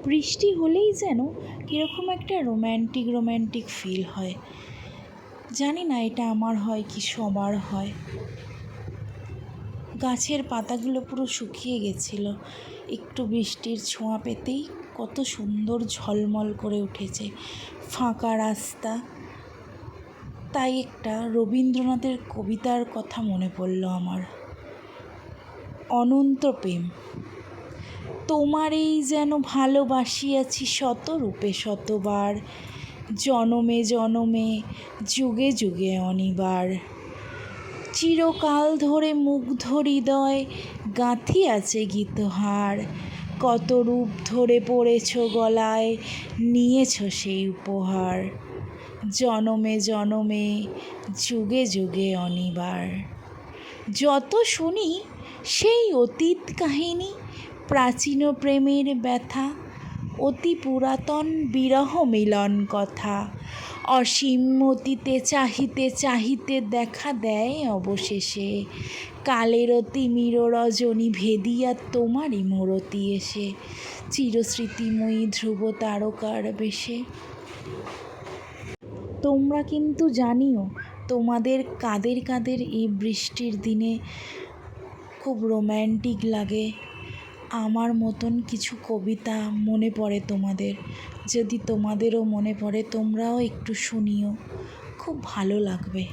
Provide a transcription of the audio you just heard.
বৃষ্টি হলেই যেন কীরকম একটা রোম্যান্টিক ফিল হয়। জানি না এটা আমার হয় কি সবার হয়। গাছের পাতাগুলো পুরো শুকিয়ে গেছিলো, একটু বৃষ্টির ছোঁয়া পেতেই কত সুন্দর ঝলমল করে উঠেছে ফাঁকা রাস্তা। তাই একটা রবীন্দ্রনাথের কবিতার কথা মনে পড়ল আমার, অনন্ত প্রেম। তোমারেই যেন ভালোবাসিয়াছি শত রূপে শতবার, জনমে জনমে যুগে যুগে অনিবার। চিরকাল ধরে মুগ্ধ হৃদয় গাঁথিয়াছে গীতহার, কত রূপ ধরে পড়েছ গলায় নিয়েছ সেই উপহার, জনমে জনমে যুগে যুগে অনিবার। যত শুনি সেই অতীত কাহিনী, প্রাচীন প্রেমের ব্যথা, অতি পুরাতন বিরহ মিলন কথা, অসীম অতীতে চাহিতে চাহিতে দেখা দেয় অবশেষে কালের তিমির রজনী ভেদিয়া তোমারই মূরতি এসে, চিরস্মৃতিময়ী ধ্রুব তারকার বেশে। তোমরা কিন্তু জানিও তোমাদের কাদের কাদের এই বৃষ্টির দিনে খুব রোম্যান্টিক লাগে। আমার মতন কিছু কবিতা মনে পড়ে তোমাদের, যদি তোমাদেরও মনে পড়ে তোমরাও একটু শুনিও, খুব ভালো লাগবে।